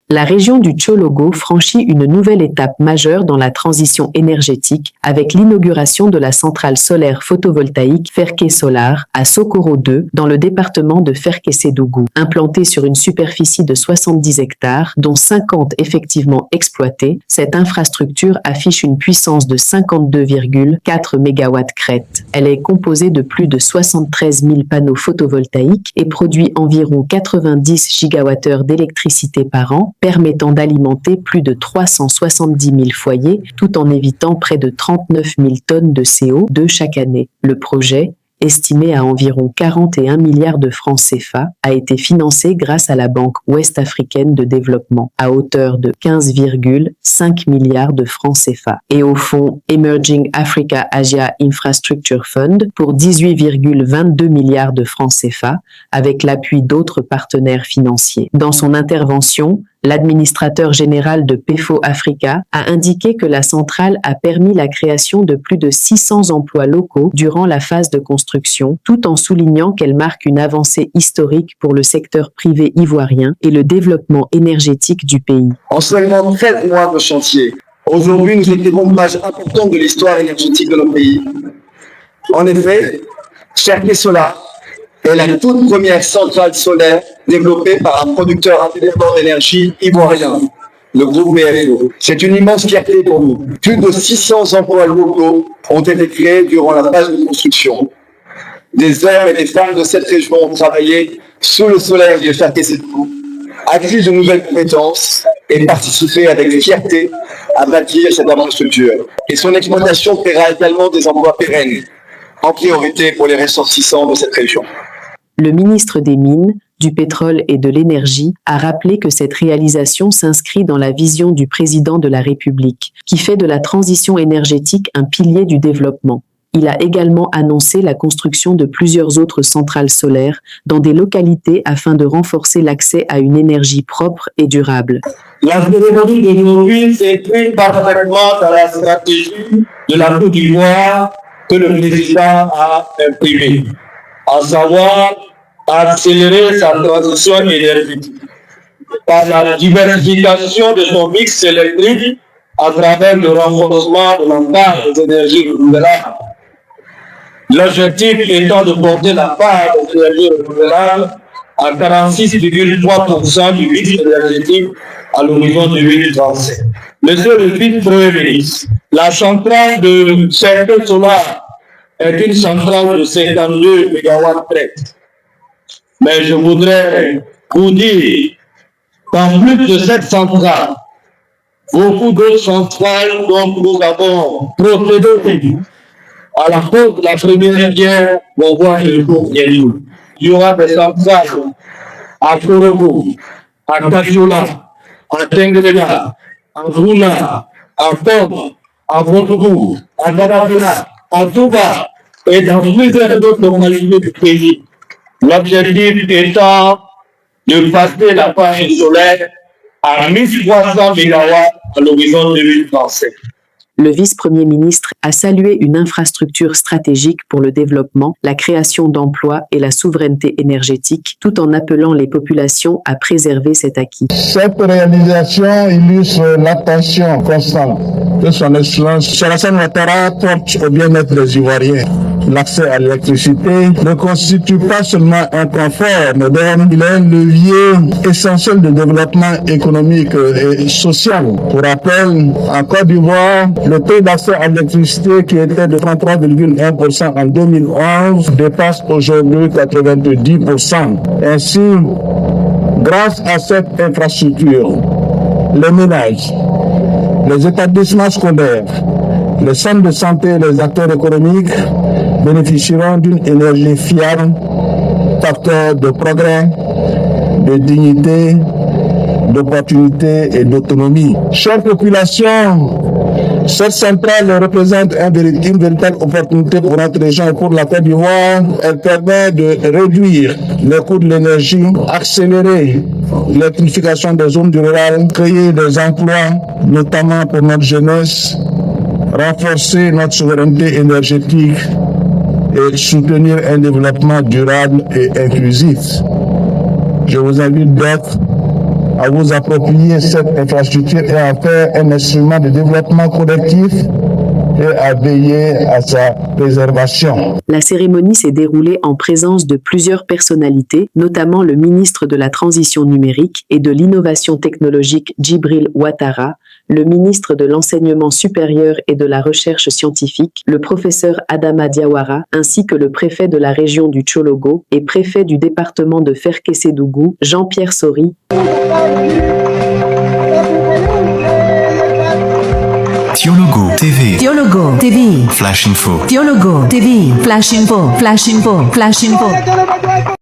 La région du Tchologo franchit une nouvelle étape majeure dans la transition énergétique avec l'inauguration de la centrale solaire photovoltaïque Ferké Solar à Sokoro 2 dans le département de Ferké-Sédougou. Implantée sur une superficie de 70 hectares, dont 50 effectivement exploités, cette infrastructure affiche une puissance de 52,4 MW crête. Elle est composée de plus de 73 000 panneaux photovoltaïques et produit environ 90 gigawattheures d'électricité par an, permettant d'alimenter plus de 370 000 foyers tout en évitant près de 39 000 tonnes de CO2 chaque année. Le projet, estimé à environ 41 milliards de francs CFA, a été financé grâce à la Banque ouest-africaine de développement à hauteur de 15,5 milliards de francs CFA et au fonds Emerging Africa Asia Infrastructure Fund pour 18,22 milliards de francs CFA avec l'appui d'autres partenaires financiers. Dans son intervention, l'administrateur général de PEFO Africa a indiqué que la centrale a permis la création de plus de 600 emplois locaux durant la phase de construction, tout en soulignant qu'elle marque une avancée historique pour le secteur privé ivoirien et le développement énergétique du pays. En seulement 13 mois de chantier, aujourd'hui nous intégrons une page importante de l'histoire énergétique de nos pays. En effet, Ferké Solar est la toute première centrale solaire développée par un producteur indépendant d'énergie ivoirien, le groupe BFO. C'est une immense fierté pour nous. Plus de 600 emplois locaux ont été créés durant la phase de construction. Des hommes et des femmes de cette région ont travaillé sous le soleil de Ferké-Sédougou, acquis de nouvelles compétences et participé avec fierté à bâtir cette infrastructure. Et son exploitation créera également des emplois pérennes, en priorité pour les ressortissants de cette région. Le ministre des Mines, du Pétrole et de l'Énergie a rappelé que cette réalisation s'inscrit dans la vision du président de la République, qui fait de la transition énergétique un pilier du développement. Il a également annoncé la construction de plusieurs autres centrales solaires dans des localités afin de renforcer l'accès à une énergie propre et durable. La cérémonie d'aujourd'hui s'inscrit parfaitement dans la stratégie de la Côte d'Ivoire que le président a imprimée, à savoir accélérer sa transition énergétique par la diversification de son mix électrique à travers le renforcement de la part des énergies renouvelables. L'objectif étant de porter la part des énergies renouvelables à 46,3% du mix énergétique à l'horizon 2037. Monsieur le vice-premier ministre, la centrale de Ferké Solar est une centrale de 52 MW crête. Mais je voudrais vous dire qu'en plus de cette centrale, beaucoup d'autres centrales dont nous avons procédé à la cause de la première guerre vont voir le jour bientôt. Il y aura des centrales à Korogo, à Kajola, à Tengrela, à Runa, à Tob, à Vontougou, à Badabuna, à Touba et dans plusieurs autres localités du pays. L'objectif étant de passer la panne solaire à 1300 MW à l'horizon 2037. Le vice-premier ministre a salué une infrastructure stratégique pour le développement, la création d'emplois et la souveraineté énergétique, tout en appelant les populations à préserver cet acquis. Cette réalisation illustre l'attention constante que son Excellence Alassane Ouattara porte au bien-être des Ivoiriens. L'accès à l'électricité ne constitue pas seulement un confort moderne, il est un levier essentiel de développement économique et social. Pour rappel, en Côte d'Ivoire, le taux d'accès à l'électricité qui était de 33,1% en 2011 dépasse aujourd'hui 90%. Ainsi, grâce à cette infrastructure, les ménages, les établissements scolaires, les centres de santé et les acteurs économiques bénéficieront d'une énergie fiable, facteur de progrès, de dignité, d'opportunité et d'autonomie. Chère population, cette centrale représente une véritable opportunité pour notre région et pour la Côte d'Ivoire. Elle permet de réduire les coûts de l'énergie, accélérer l'électrification des zones rurales, créer des emplois, notamment pour notre jeunesse, renforcer notre souveraineté énergétique et soutenir un développement durable et inclusif. Je vous invite donc à vous approprier cette infrastructure et à faire un instrument de développement collectif et à veiller à sa préservation. La cérémonie s'est déroulée en présence de plusieurs personnalités, notamment le ministre de la Transition numérique et de l'Innovation technologique Djibril Ouattara, le ministre de l'Enseignement supérieur et de la Recherche scientifique, le professeur Adama Diawara, ainsi que le préfet de la région du Tchologo et préfet du département de Ferkessédougou, Jean-Pierre Sori. Thiologo TV. Thiologo TV. Flash Info. Thiologo TV. Flash Info. Flash Info. Flash Info.